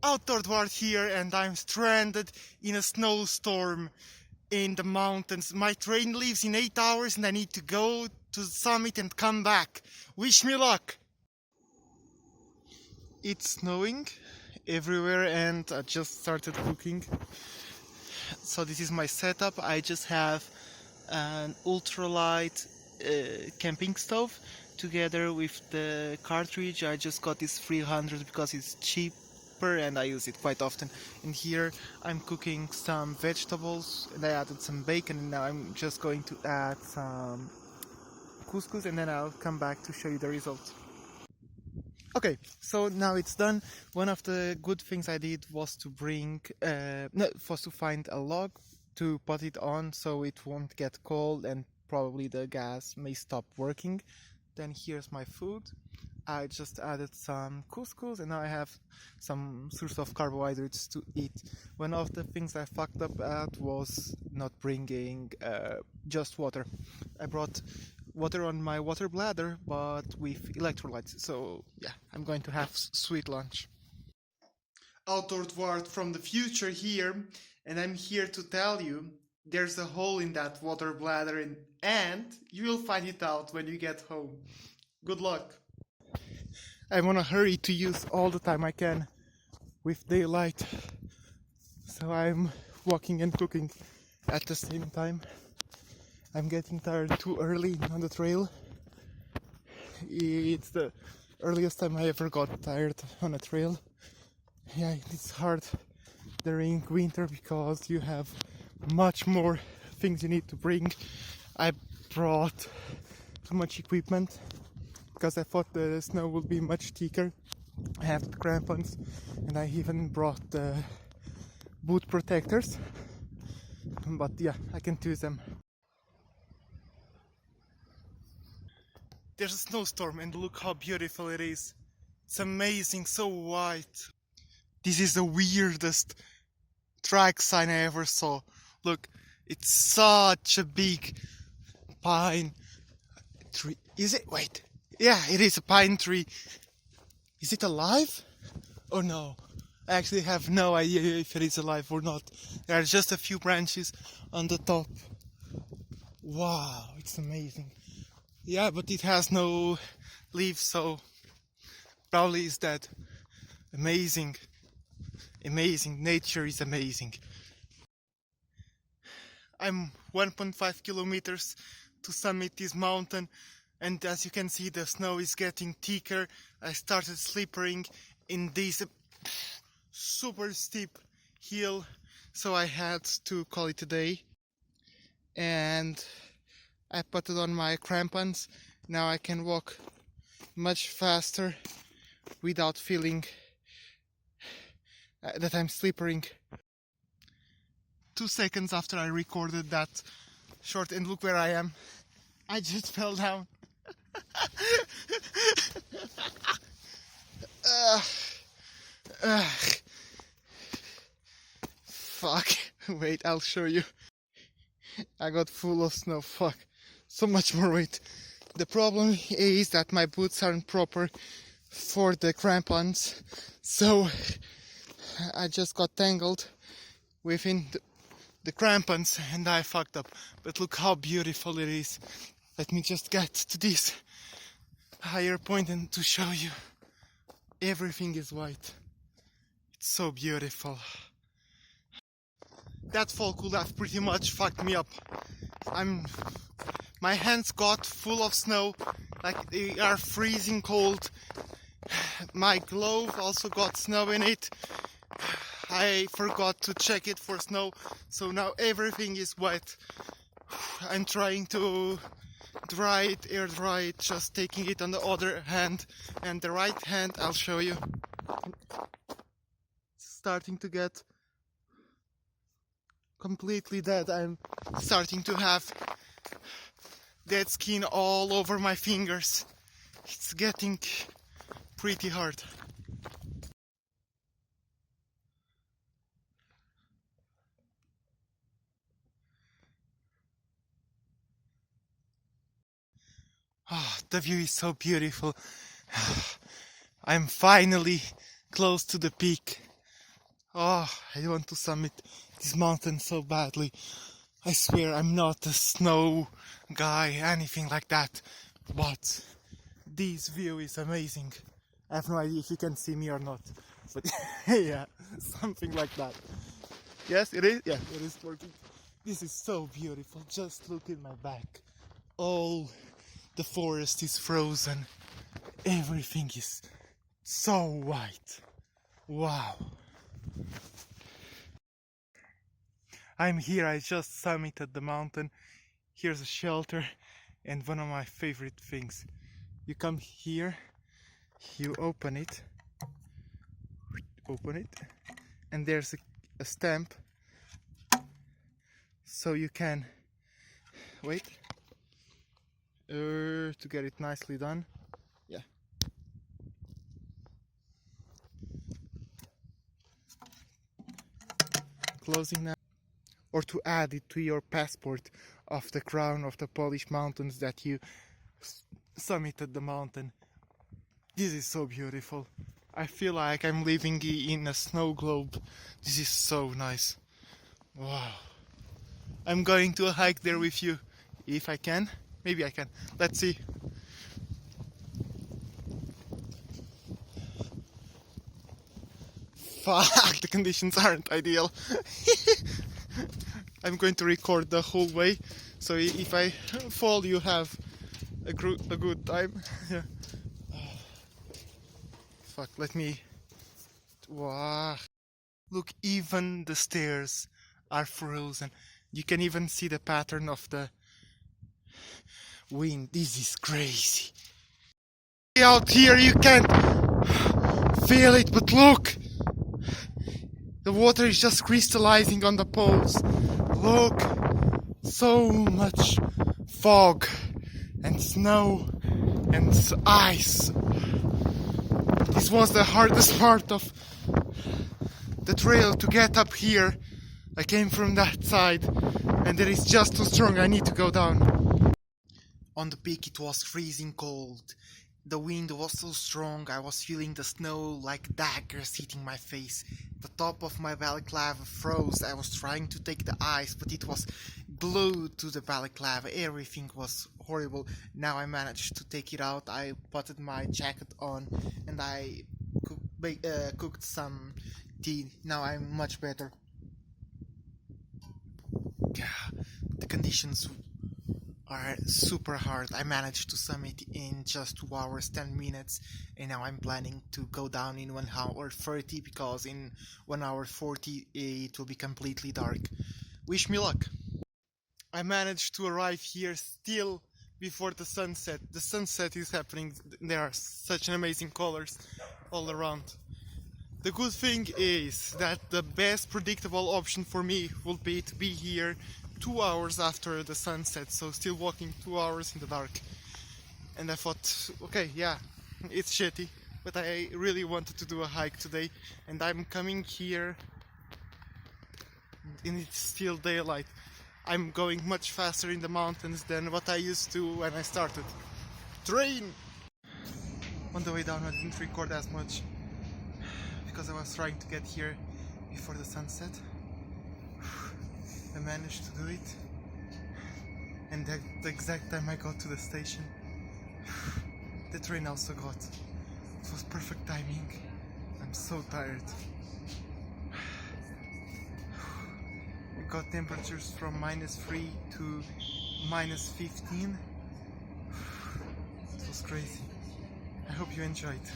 outdoor dwart here, and I'm stranded in a snowstorm in the mountains. My train leaves in 8 hours and I need to go to the summit and come back. Wish me luck! It's snowing everywhere and I just started cooking. So this is my setup. I just have an ultralight camping stove together with the cartridge. I just got this 300 because it's cheaper and I use it quite often. And here I'm cooking some vegetables and I added some bacon, and now I'm just going to add some couscous and then I'll come back to show you the result. Okay, so now it's done. One of the good things I did was to find a log to put it on so it won't get cold and probably the gas may stop working. Then here's my food. I just added some couscous and now I have some source of carbohydrates to eat. One of the things I fucked up at was not bringing just water. I brought water on my water bladder, but with electrolytes. So yeah, I'm going to have sweet lunch. Outdoor dwart from the future here, and I'm here to tell you there's a hole in that water bladder, and you will find it out when you get home. Good luck. I want to hurry to use all the time I can with daylight, so I'm walking and cooking at the same time. I'm getting tired too early on the trail. It's the earliest time I ever got tired on a trail. Yeah, it's hard during winter because you have much more things you need to bring. I brought too much equipment because I thought the snow would be much thicker. I have the crampons and I even brought the boot protectors. But yeah, I can use them. There's a snowstorm and look how beautiful it is. It's amazing, so white. This is the weirdest track sign I ever saw. Look, it's such a big pine tree. Is it? Wait. Yeah, it is a pine tree. Is it alive? Oh no. I actually have no idea if it is alive or not. There are just a few branches on the top. Wow, it's amazing. Yeah, but it has no leaves, so probably it's dead. Amazing. Amazing. Nature is amazing. I'm 1.5 kilometers to summit this mountain, and as you can see, the snow is getting thicker. I started slippering in this super steep hill, so I had to call it a day. And I put it on my crampons. Now I can walk much faster without feeling that I'm slippering. 2 seconds after I recorded that short, and look where I am. I just fell down. Fuck. Wait, I'll show you. I got full of snow. Fuck. So much more weight. The problem is that my boots aren't proper for the crampons, so I just got tangled within the crampons and I fucked up. But look how beautiful it is. Let me just get to this higher point and to show you. Everything is white. It's so beautiful. That fall could have pretty much fucked me up. My hands got full of snow, like they are freezing cold. My glove also got snow in it. I forgot to check it for snow, so now everything is wet. I'm trying to dry it, air dry it, just taking it on the other hand, and the right hand I'll show you. It's starting to get completely dead. I'm starting to have dead skin all over my fingers. It's getting pretty hard. Oh, the view is so beautiful. I'm finally close to the peak. Oh, I want to summit this mountain so badly. I swear I'm not a snow guy, anything like that. But this view is amazing. I have no idea if you can see me or not. But yeah, something like that. Yes, it is? Yeah, it is working. This is so beautiful. Just look in my back. All the forest is frozen. Everything is so white. Wow. I'm here, I just summited the mountain. Here's a shelter and one of my favorite things. You come here, you open it, and there's a stamp. So you can, wait, to get it nicely done. Yeah. Closing now. Or to add it to your passport of the crown of the Polish mountains that you summited the mountain. This is so beautiful. I feel like I'm living in a snow globe. This is so nice. Wow. I'm going to hike there with you. If I can. Maybe I can. Let's see. Fuck, the conditions aren't ideal. I'm going to record the whole way, so if I fall, you have a good time. Yeah. Fuck, let me... Wow. Look, even the stairs are frozen. You can even see the pattern of the wind. This is crazy. Out here you can't feel it, but look! The water is just crystallizing on the poles. Look, so much fog and snow and ice. This was the hardest part of the trail to get up here. I came from that side and it is just too strong. I need to go down. On the peak it was freezing cold. The wind was so strong, I was feeling the snow like daggers hitting my face. The top of my balaclava froze. I was trying to take the ice, but it was glued to the balaclava. Everything was horrible. Now I managed to take it out. I putted my jacket on and I cooked some tea. Now I'm much better. The conditions are super hard. I managed to summit in just 2 hours 10 minutes and now I'm planning to go down in 1 hour 30 because in 1 hour 40 it will be completely dark. Wish me luck. I managed to arrive here still before the sunset. The sunset is happening. There are such amazing colors all around. The good thing is that the best predictable option for me will be to be here 2 hours after the sunset, so still walking 2 hours in the dark. And I thought, okay, yeah, it's shitty, but I really wanted to do a hike today, and I'm coming here and it's still daylight. I'm going much faster in the mountains than what I used to when I started. Train! On the way down I didn't record as much because I was trying to get here before the sunset. I managed to do it, and at the exact time I got to the station, the train also got. It was perfect timing. I'm so tired. We got temperatures from -3 to -15. It was crazy. I hope you enjoyed.